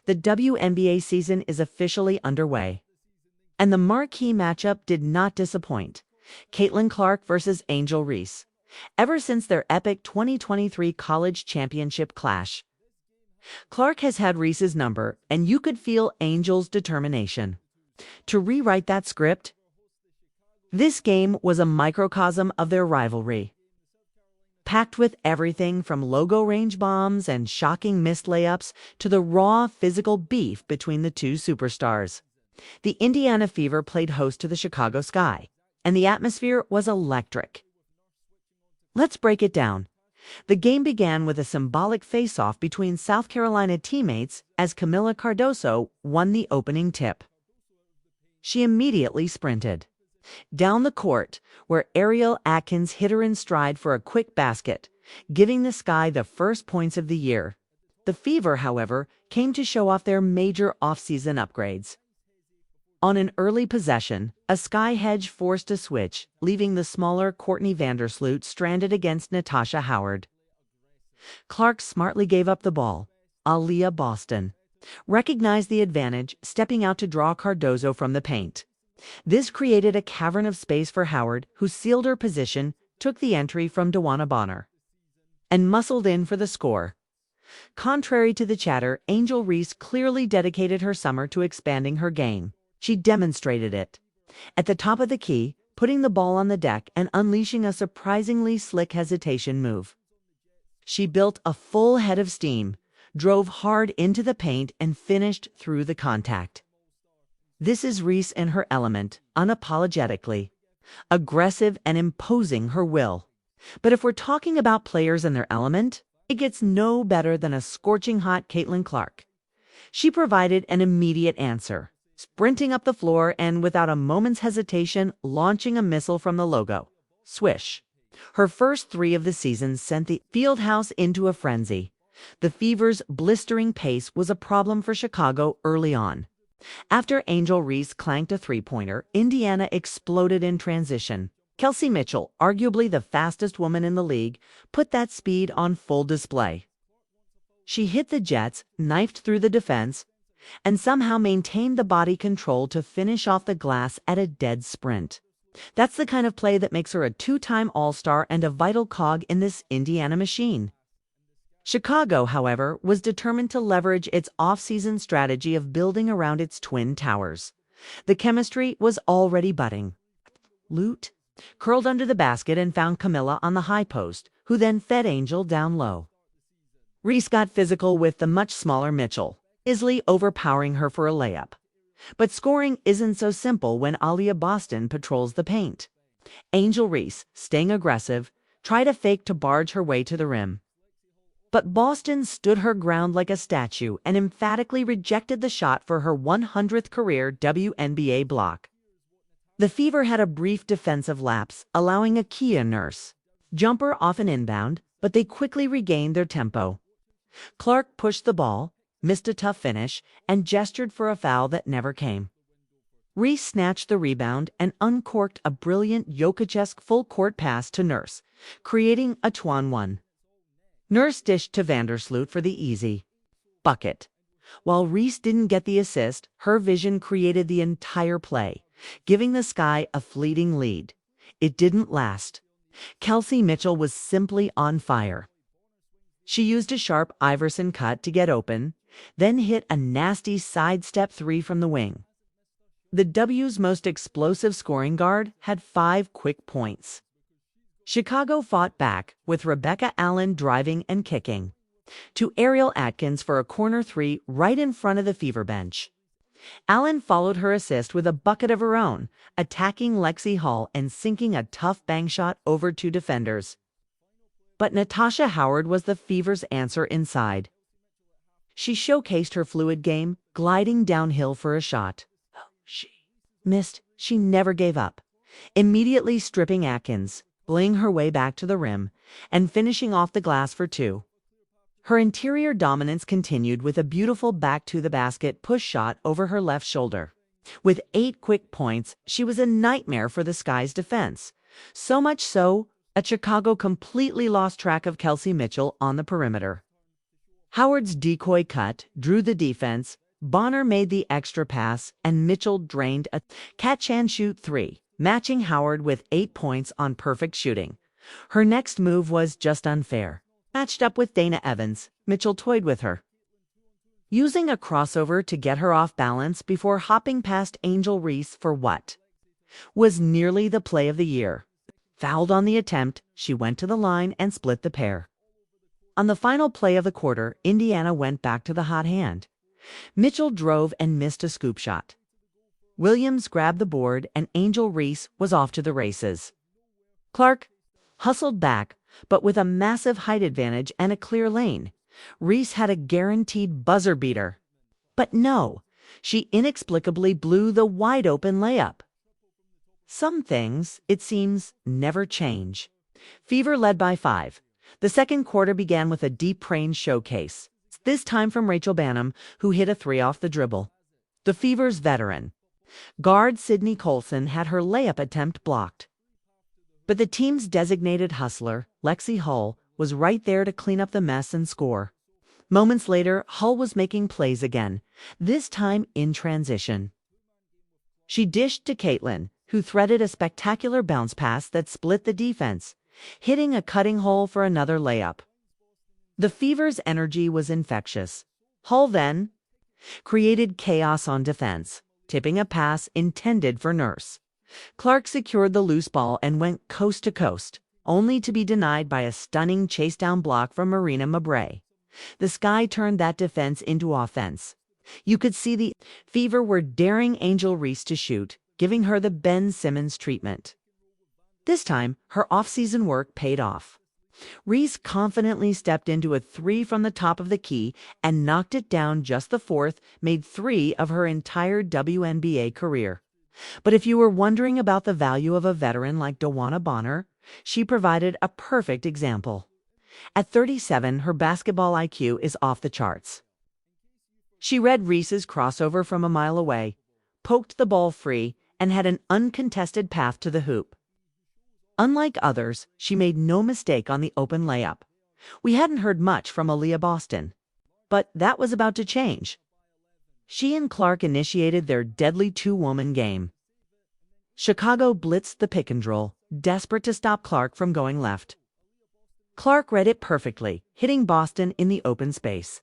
The WNBA season is officially underway. And the marquee matchup did not disappoint. Caitlin Clark versus Angel Reese. Ever since their epic 2023 college championship clash, Clark has had Reese's number, and you could feel Angel's determination to rewrite that script. This game was a microcosm of their rivalry, packed with everything from logo range bombs and shocking missed layups to the raw physical beef between the two superstars. The Indiana Fever played host to the Chicago Sky, and the atmosphere was electric. Let's break it down. The game began with a symbolic face-off between South Carolina teammates as Camila Cardoso won the opening tip. She immediately sprinted down the court, where Ariel Atkins hit her in stride for a quick basket, giving the Sky the first points of the year. The Fever, however, came to show off their major off-season upgrades. On an early possession, a Sky hedge forced a switch, leaving the smaller Courtney Vandersloot stranded against Natasha Howard. Clark smartly gave up the ball. Aaliyah Boston recognized the advantage, stepping out to draw Cardoso from the paint. This created a cavern of space for Howard, who sealed her position, took the entry from Dewana Bonner, and muscled in for the score. Contrary to the chatter, Angel Reese clearly dedicated her summer to expanding her game. She demonstrated it at the top of the key, putting the ball on the deck and unleashing a surprisingly slick hesitation move. She built a full head of steam, drove hard into the paint, and finished through the contact. This is Reese in her element, unapologetically aggressive and imposing her will. But if we're talking about players in their element, it gets no better than a scorching hot Caitlin Clark. She provided an immediate answer, sprinting up the floor and, without a moment's hesitation, launching a missile from the logo. Swish. Her first three of the season sent the fieldhouse into a frenzy. The Fever's blistering pace was a problem for Chicago early on. After Angel Reese clanked a three-pointer, Indiana exploded in transition. Kelsey Mitchell, arguably the fastest woman in the league, put that speed on full display. She hit the Jets, knifed through the defense, and somehow maintained the body control to finish off the glass at a dead sprint. That's the kind of play that makes her a two-time All-Star and a vital cog in this Indiana machine. Chicago, however, was determined to leverage its off-season strategy of building around its twin towers. The chemistry was already budding. Lute curled under the basket and found Camila on the high post, who then fed Angel down low. Reese got physical with the much smaller Mitchell, easily overpowering her for a layup. But scoring isn't so simple when Aaliyah Boston patrols the paint. Angel Reese, staying aggressive, tried a fake to barge her way to the rim. But Boston stood her ground like a statue and emphatically rejected the shot for her 100th career WNBA block. The Fever had a brief defensive lapse, allowing a Kia Nurse jumper off an inbound, but they quickly regained their tempo. Clark pushed the ball, missed a tough finish, and gestured for a foul that never came. Reese snatched the rebound and uncorked a brilliant Jokic-esque full-court pass to Nurse, creating a 2-on-1. Nurse dished to Vandersloot for the easy bucket. While Reese didn't get the assist, her vision created the entire play, giving the Sky a fleeting lead. It didn't last. Kelsey Mitchell was simply on fire. She used a sharp Iverson cut to get open, then hit a nasty sidestep three from the wing. The W's most explosive scoring guard had 5 quick points. Chicago fought back, with Rebecca Allen driving and kicking to Ariel Atkins for a corner three right in front of the Fever bench. Allen followed her assist with a bucket of her own, attacking Lexi Hall and sinking a tough bang shot over 2 defenders. But Natasha Howard was the Fever's answer inside. She showcased her fluid game, gliding downhill for a shot. She missed. She never gave up, immediately stripping Atkins, bullying her way back to the rim, and finishing off the glass for 2. Her interior dominance continued with a beautiful back-to-the-basket push shot over her left shoulder. With 8 quick points, she was a nightmare for the Sky's defense. So much so, that Chicago completely lost track of Kelsey Mitchell on the perimeter. Howard's decoy cut drew the defense, Bonner made the extra pass, and Mitchell drained a catch-and-shoot three, matching Howard with 8 points on perfect shooting. Her next move was just unfair. Matched up with Dana Evans, Mitchell toyed with her, using a crossover to get her off balance before hopping past Angel Reese for what was nearly the play of the year. Fouled on the attempt, she went to the line and split the pair. On the final play of the quarter, Indiana went back to the hot hand. Mitchell drove and missed a scoop shot. Williams grabbed the board and Angel Reese was off to the races. Clark hustled back, but with a massive height advantage and a clear lane. Reese had a guaranteed buzzer beater. But no, she inexplicably blew the wide-open layup. Some things, it seems, never change. Fever led by 5. The second quarter began with a deep range showcase, this time from Rachel Banham, who hit a 3 off the dribble. The Fever's veteran guard Sydney Colson had her layup attempt blocked. But the team's designated hustler, Lexi Hull, was right there to clean up the mess and score. Moments later, Hull was making plays again, this time in transition. She dished to Caitlin, who threaded a spectacular bounce pass that split the defense, hitting a cutting hole for another layup. The Fever's energy was infectious. Hull then created chaos on defense, tipping a pass intended for Nurse. Clark secured the loose ball and went coast to coast, only to be denied by a stunning chase-down block from Marina Mabrey. The Sky turned that defense into offense. You could see the Fever were daring Angel Reese to shoot, giving her the Ben Simmons treatment. This time, her off-season work paid off. Reese confidently stepped into a 3 from the top of the key and knocked it down just the 4th, made 3 of her entire WNBA career. But if you were wondering about the value of a veteran like DeWanna Bonner, she provided a perfect example. At 37, her basketball IQ is off the charts. She read Reese's crossover from a mile away, poked the ball free, and had an uncontested path to the hoop. Unlike others, she made no mistake on the open layup. We hadn't heard much from Aaliyah Boston, but that was about to change. She and Clark initiated their deadly two-woman game. Chicago blitzed the pick and roll, desperate to stop Clark from going left. Clark read it perfectly, hitting Boston in the open space.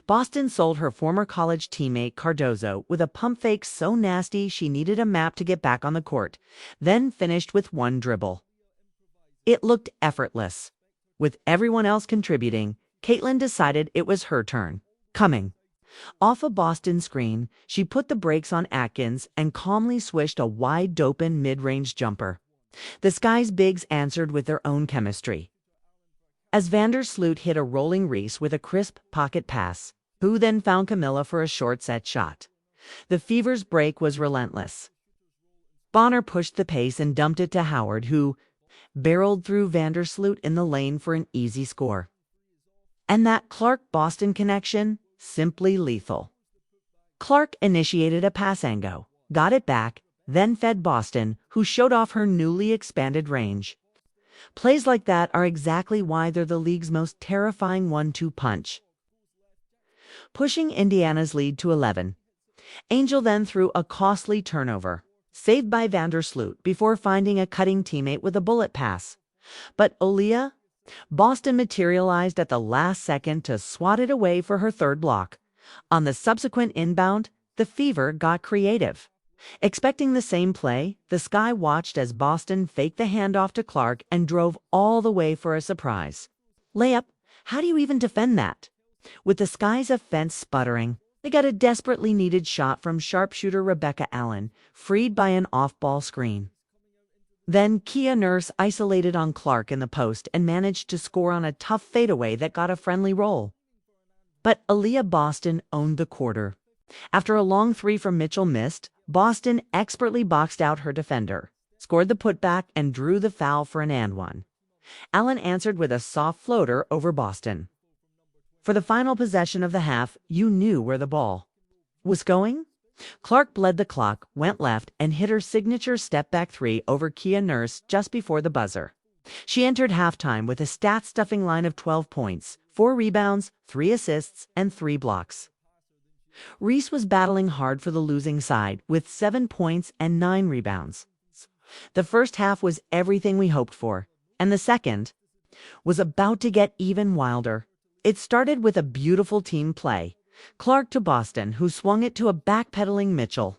Boston sold her former college teammate Cardozo with a pump fake so nasty she needed a map to get back on the court, then finished with one dribble. It looked effortless. With everyone else contributing, Caitlin decided it was her turn. Coming off a Boston screen, she put the brakes on Atkins and calmly swished a wide-open mid-range jumper. The Sky's bigs answered with their own chemistry, as Vandersloot hit a rolling Reese with a crisp pocket pass, who then found Camilla for a short set shot. The Fever's break was relentless. Bonner pushed the pace and dumped it to Howard, who barreled through Vandersloot in the lane for an easy score. And that Clark-Boston connection, simply lethal. Clark initiated a passango, got it back, then fed Boston, who showed off her newly expanded range. Plays like that are exactly why they're the league's most terrifying 1-2 punch. Pushing Indiana's lead to 11. Angel then threw a costly turnover, saved by Vandersloot before finding a cutting teammate with a bullet pass. But Aaliyah Boston materialized at the last second to swat it away for her third block. On the subsequent inbound, the Fever got creative. Expecting the same play, the Sky watched as Boston faked the handoff to Clark and drove all the way for a surprise layup. How do you even defend that? With the Sky's offense sputtering, they got a desperately needed shot from sharpshooter Rebecca Allen, freed by an off-ball screen. Then Kia Nurse isolated on Clark in the post and managed to score on a tough fadeaway that got a friendly roll. But Aaliyah Boston owned the quarter. After a long 3 from Mitchell missed, Boston expertly boxed out her defender, scored the putback, and drew the foul for an and one. Allen answered with a soft floater over Boston. For the final possession of the half, you knew where the ball was going. Clark bled the clock, went left, and hit her signature step-back 3 over Kia Nurse just before the buzzer. She entered halftime with a stat-stuffing line of 12 points, 4 rebounds, 3 assists, and 3 blocks. Reese was battling hard for the losing side with 7 points and 9 rebounds. The first half was everything we hoped for, and the second was about to get even wilder. It started with a beautiful team play. Clark to Boston, who swung it to a backpedaling Mitchell.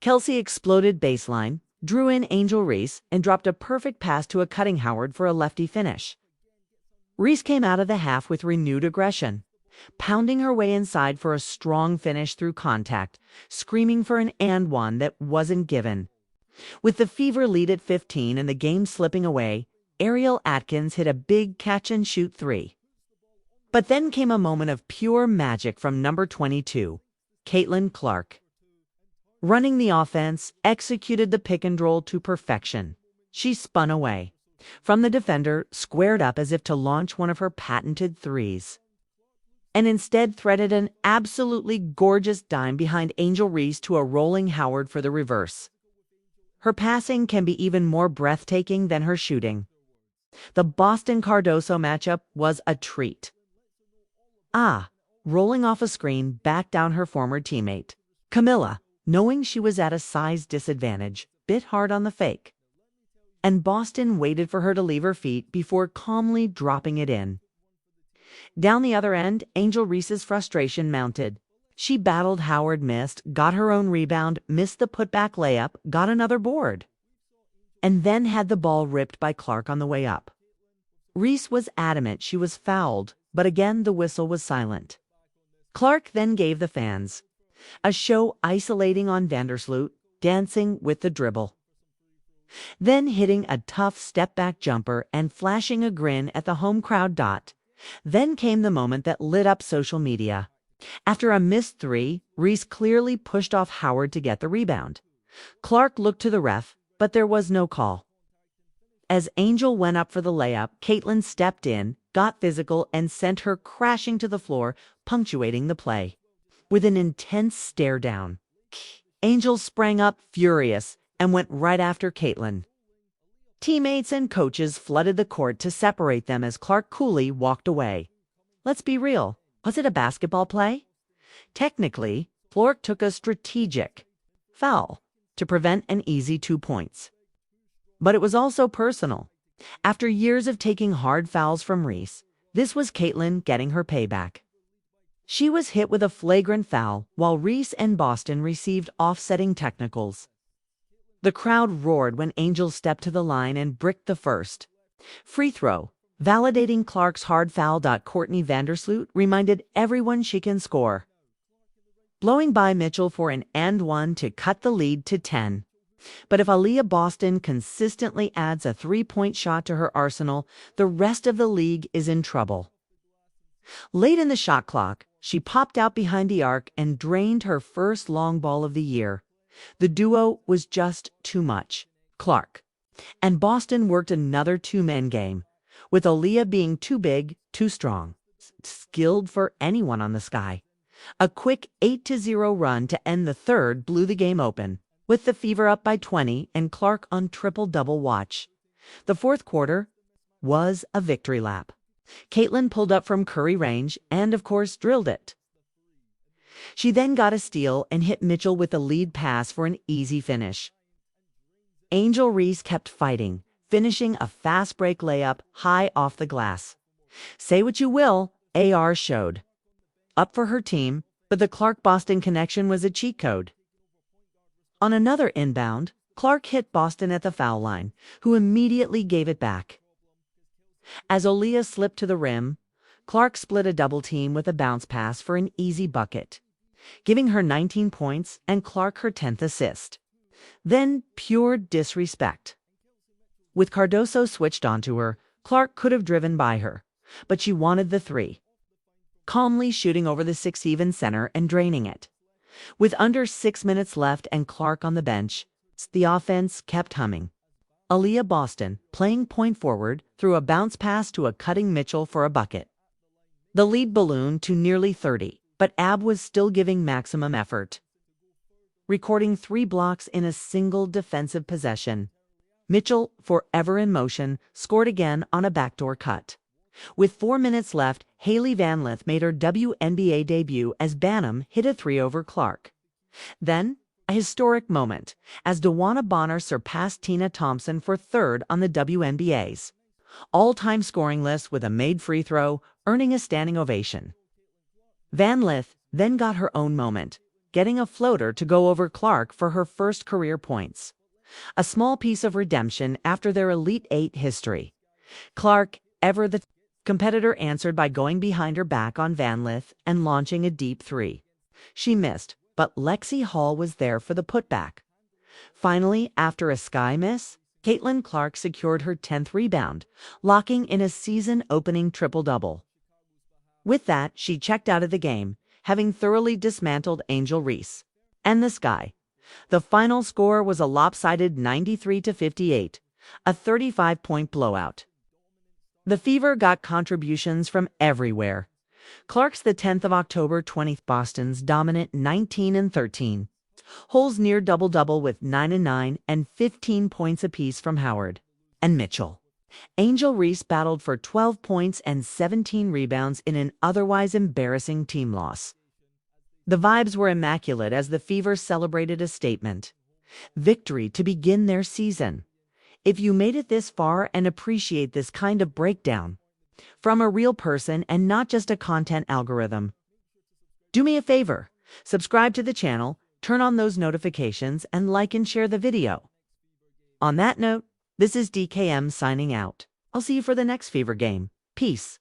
Kelsey exploded baseline, drew in Angel Reese, and dropped a perfect pass to a cutting Howard for a lefty finish. Reese came out of the half with renewed aggression, pounding her way inside for a strong finish through contact, screaming for an and one that wasn't given. With the Fever lead at 15 and the game slipping away, Ariel Atkins hit a big catch-and-shoot 3. But then came a moment of pure magic from number 22, Caitlin Clark. Running the offense, executed the pick-and-roll to perfection. She spun away from the defender, squared up as if to launch one of her patented threes, and instead threaded an absolutely gorgeous dime behind Angel Reese to a rolling Howard for the reverse. Her passing can be even more breathtaking than her shooting. The Boston-Cardoso matchup was a treat. Rolling off a screen back down her former teammate. Camilla, knowing she was at a size disadvantage, bit hard on the fake. And Boston waited for her to leave her feet before calmly dropping it in. Down the other end, Angel Reese's frustration mounted. She battled Howard, missed, got her own rebound, missed the putback layup, got another board, and then had the ball ripped by Clark on the way up. Reese was adamant she was fouled, but again the whistle was silent. Clark then gave the fans a show isolating on Vandersloot, dancing with the dribble, then hitting a tough step-back jumper and flashing a grin at the home crowd. Then came the moment that lit up social media. After a missed 3, Reese clearly pushed off Howard to get the rebound. Clark looked to the ref, but there was no call. As Angel went up for the layup, Caitlin stepped in, got physical, and sent her crashing to the floor, punctuating the play with an intense stare down. Angel sprang up furious and went right after Caitlin. Teammates and coaches flooded the court to separate them as Clark coolly walked away. Let's be real. Was it a basketball play? Technically, Clark took a strategic foul to prevent an easy 2 points. But it was also personal. After years of taking hard fouls from Reese, this was Caitlin getting her payback. She was hit with a flagrant foul, while Reese and Boston received offsetting technicals. The crowd roared when Angel stepped to the line and bricked the first free throw, validating Clark's hard foul. Courtney Vandersloot reminded everyone she can score, blowing by Mitchell for an and one to cut the lead to 10. But if Aaliyah Boston consistently adds a 3-point shot to her arsenal, the rest of the league is in trouble. Late in the shot clock, she popped out behind the arc and drained her first long ball of the year. The duo was just too much. Clark and Boston worked another 2-man game, with Aaliyah being too big, too strong, skilled for anyone on the sky. A quick 8-0 run to end the third blew the game open, with the Fever up by 20 and Clark on triple-double watch. The fourth quarter was a victory lap. Caitlin pulled up from Curry range and, of course, drilled it. She then got a steal and hit Mitchell with a lead pass for an easy finish. Angel Reese kept fighting, finishing a fast break layup high off the glass. Say what you will, AR showed up for her team, but the Clark-Boston connection was a cheat code. On another inbound, Clark hit Boston at the foul line, who immediately gave it back. As Aaliyah slipped to the rim, Clark split a double team with a bounce pass for an easy bucket, giving her 19 points and Clark her 10th assist. Then pure disrespect. With Cardoso switched onto her, Clark could have driven by her, but she wanted the 3. Calmly shooting over the 6-even center and draining it. With under 6 minutes left and Clark on the bench, the offense kept humming. Aaliyah Boston, playing point forward, threw a bounce pass to a cutting Mitchell for a bucket. The lead ballooned to nearly 30, but Ab was still giving maximum effort, recording 3 blocks in a single defensive possession. Mitchell, forever in motion, scored again on a backdoor cut. With 4 minutes left, Hailey Van Lith made her WNBA debut as Banham hit a three over Clark. Then, a historic moment, as DeWanna Bonner surpassed Tina Thompson for third on the WNBA's all-time scoring list with a made free throw, earning a standing ovation. Van Lith then got her own moment, getting a floater to go over Clark for her first career points. A small piece of redemption after their Elite Eight history. Clark, ever the competitor, answered by going behind her back on Van Lith and launching a deep three. She missed, but Lexi Hall was there for the putback. Finally, after a sky miss, Caitlin Clark secured her 10th rebound, locking in a season-opening triple-double. With that, she checked out of the game, having thoroughly dismantled Angel Reese and the Sky. The final score was a lopsided 93-58, a 35-point blowout. The Fever got contributions from everywhere. Clark's the 10th of October 20th, Boston's dominant 19-13. Holes near double-double with 9-9 and 15 points apiece from Howard and Mitchell. Angel Reese battled for 12 points and 17 rebounds in an otherwise embarrassing team loss. The vibes were immaculate as the Fever celebrated a statement victory to begin their season. If you made it this far and appreciate this kind of breakdown from a real person and not just a content algorithm, do me a favor, subscribe to the channel, turn on those notifications, and like and share the video. On that note, this is DKM signing out. I'll see you for the next Fever game. Peace.